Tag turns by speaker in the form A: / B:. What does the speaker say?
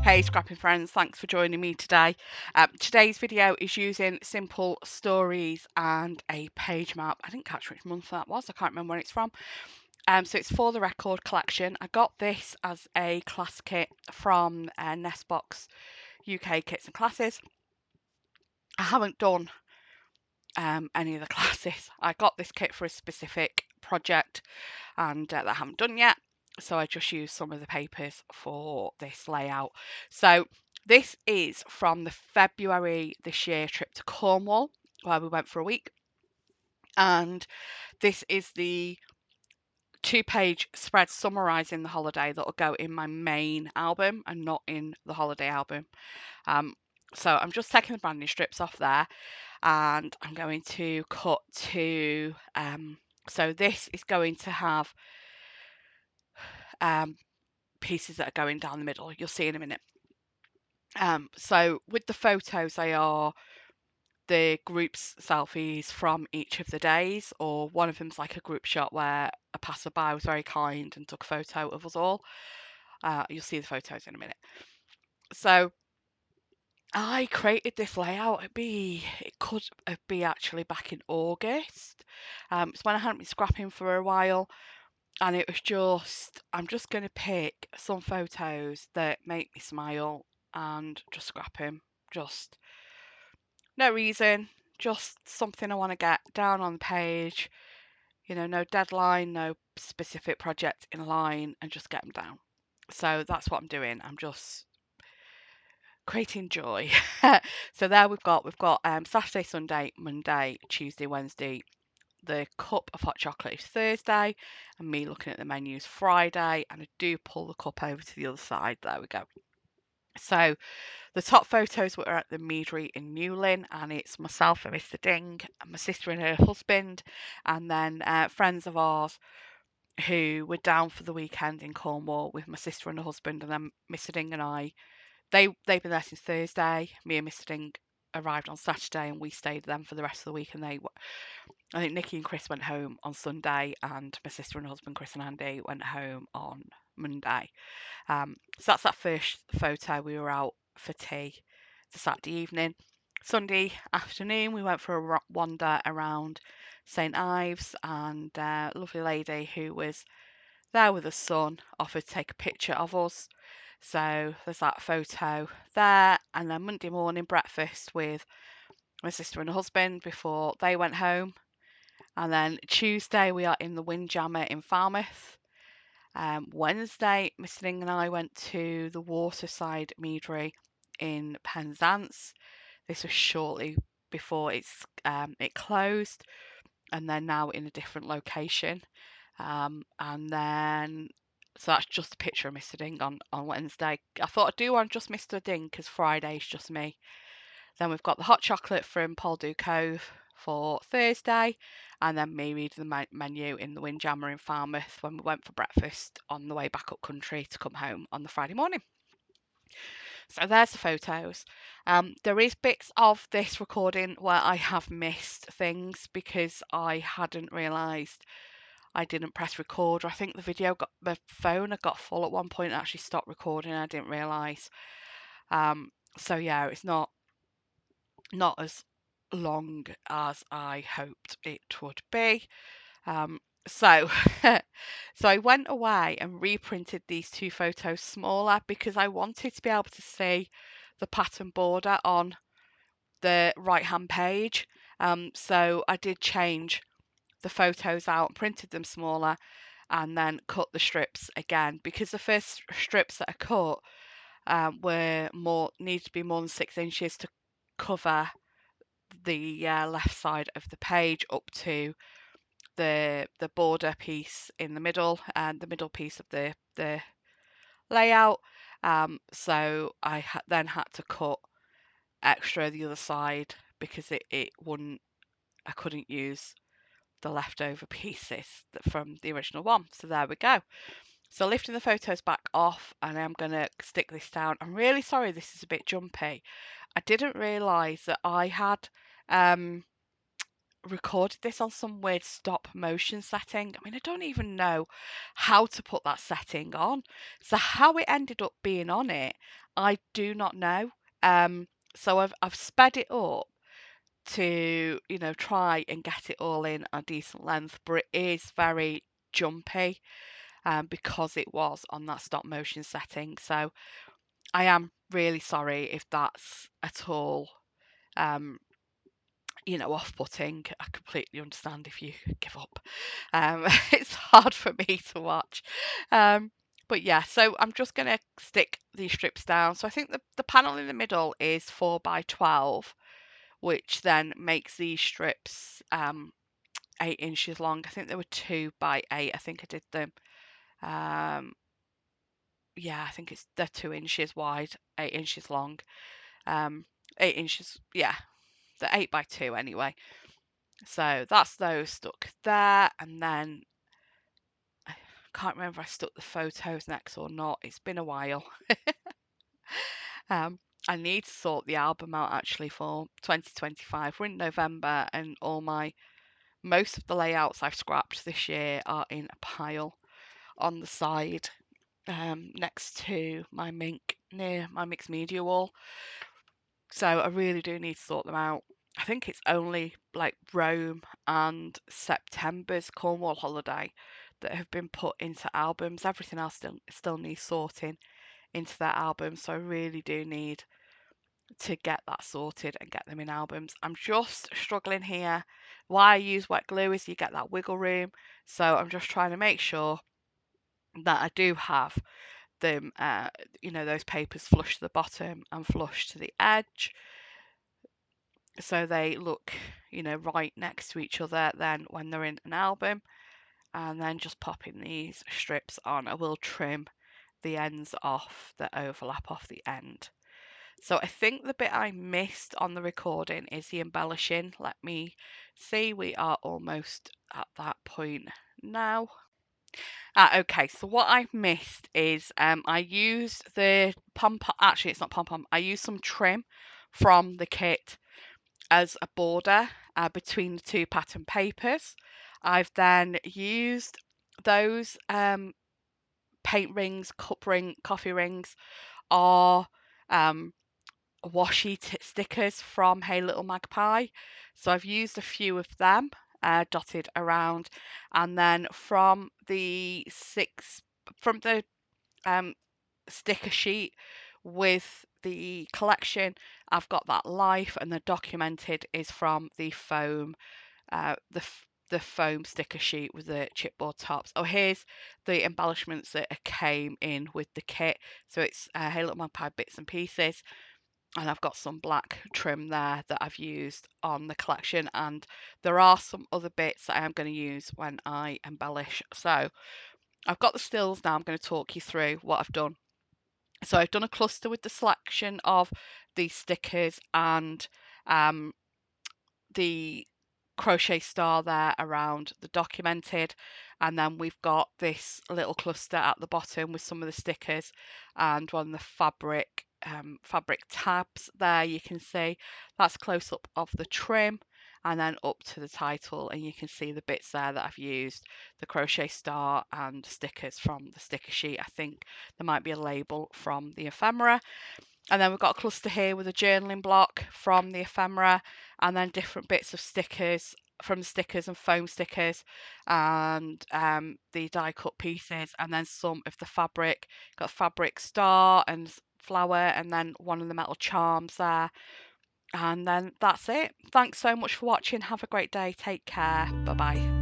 A: Hey scrapping friends, thanks for joining me today. Today's video is using simple stories and a page map. I didn't catch which month that was, I can't remember when it's from. So it's for the record collection. I got this as a class kit from Nestbox UK Kits and Classes. I haven't done any of the classes. I got this kit for a specific project and that I haven't done yet. So I just used some of the papers for this layout. So this is from the February this year trip to Cornwall, where we went for a week. And this is the 2-page spread summarising the holiday that will go in my main album and not in the holiday album. So I'm just taking the branding strips off there and I'm going to cut to, so this is going to have pieces that are going down the middle. You'll see in a minute. So with the photos, they are the group's selfies from each of the days, or one of them's like a group shot where a passerby was very kind and took a photo of us all. You'll see the photos in a minute. So I created this layout. It could be actually back in August. It's when I hadn't been scrapping for a while. And it was just, I'm just going to pick some photos that make me smile and just scrap him. Just no reason, just something I want to get down on the page. You know, no deadline, no specific project in line, and just get them down. So that's what I'm doing. I'm just creating joy. So there we've got Saturday, Sunday, Monday, Tuesday, Wednesday. The cup of hot chocolate is Thursday, and me looking at the menus Friday, and I do pull the cup over to the other side. There we go. So the top photos were at the Meadery in Newlyn, and it's myself and Mr. Ding, and my sister and her husband, and then friends of ours who were down for the weekend in Cornwall with my sister and her husband, and then Mr. Ding and I. They've been there since Thursday. Me and Mr. Ding arrived on Saturday, and we stayed with them for the rest of the week, and I think Nikki and Chris went home on Sunday, and my sister and husband, Chris and Andy, went home on Monday. So that's that first photo. We were out for tea the Saturday evening. Sunday afternoon, we went for a wander around St Ives, and a lovely lady who was there with her son offered to take a picture of us. So there's that photo there. And then Monday morning, breakfast with my sister and her husband before they went home. And then Tuesday, we are in the Windjammer in Falmouth. Wednesday, Mr. Ding and I went to the Waterside Meadery in Penzance. This was shortly before it closed, and they're now in a different location. And then, so that's just a picture of Mr. Ding on Wednesday. I thought I'd do one just Mr. Ding because Friday's just me. Then we've got the hot chocolate from Paul Du Cove for Thursday, and then me reading the menu in the Windjammer in Falmouth when we went for breakfast on the way back up country to come home on the Friday morning. So there's the photos. There is bits of this recording where I have missed things because I hadn't realised I didn't press record. I think the phone had got full at one point and actually stopped recording. I didn't realise. So yeah, it's not as long as I hoped it would be. So so I went away and reprinted these two photos smaller because I wanted to be able to see the pattern border on the right hand page. So I did change the photos out, printed them smaller, and then cut the strips again because the first strips that I cut needed to be more than 6 inches to cover the left side of the page up to the border piece in the middle and the middle piece of the layout. So I then had to cut extra the other side because it wouldn't. I couldn't use the leftover pieces from the original one. So there we go. So lifting the photos back off, and I'm going to stick this down. I'm really sorry this is a bit jumpy. I didn't realise that I had recorded this on some weird stop motion setting. I mean, I don't even know how to put that setting on. So how it ended up being on it, I do not know. So I've sped it up to, try and get it all in a decent length, but it is very jumpy, because it was on that stop motion setting. So I am really sorry if that's at all, um, off-putting. I completely understand if you give up. It's hard for me to watch. Um, but yeah, so I'm just going to stick these strips down. So I think the panel in the middle is 4 by 12, which then makes these strips 8 inches long. I think they were 2 by 8. I think I did them. Um, yeah, I think they're 2 inches wide, 8 inches long. 8 inches, yeah, they're 8 by 2 anyway. So that's those stuck there, and then I can't remember if I stuck the photos next or not. It's been a while. Um, I need to sort the album out actually for 2025. We're in November, and most of the layouts I've scrapped this year are in a pile on the side, next to my near my mixed media wall. So I really do need to sort them out. I think it's only like Rome and September's Cornwall holiday that have been put into albums. Everything else still needs sorting into their albums. So I really do need to get that sorted and get them in albums. I'm just struggling here. Why I use wet glue is you get that wiggle room. So I'm just trying to make sure that I do have them, those papers flush to the bottom and flush to the edge, so they look, right next to each other then when they're in an album. And then just popping these strips on. I will trim the ends off that overlap off the end. So I think the bit I missed on the recording is the embellishing. Let me see, we are almost at that point now. Okay, so what I've missed is I used the pom-pom, actually it's not pom-pom, I used some trim from the kit as a border between the two pattern papers. I've then used those paint rings, coffee rings, are washi stickers from Hey Little Magpie. So I've used a few of them dotted around, and then from the um, sticker sheet with the collection, I've got that life, and the documented is from the foam, the foam sticker sheet with the chipboard tops. Oh, here's the embellishments that came in with the kit. So it's Hey Little Magpie bits and pieces, and I've got some black trim there that I've used on the collection, and there are some other bits that I am going to use when I embellish. So I've got the stills now. I'm going to talk you through what I've done. So I've done a cluster with the selection of these stickers and the crochet star there around the documented, and then we've got this little cluster at the bottom with some of the stickers and one of the fabric tabs there. You can see that's close up of the trim, and then up to the title, and you can see the bits there that I've used, the crochet star and stickers from the sticker sheet. I think there might be a label from the ephemera. And then we've got a cluster here with a journaling block from the ephemera, and then different bits of stickers from the stickers and foam stickers, and the die cut pieces, and then some of the fabric. Got fabric star and flower, and then one of the metal charms there. And then that's it. Thanks so much for watching. Have a great day. Take care. Bye bye.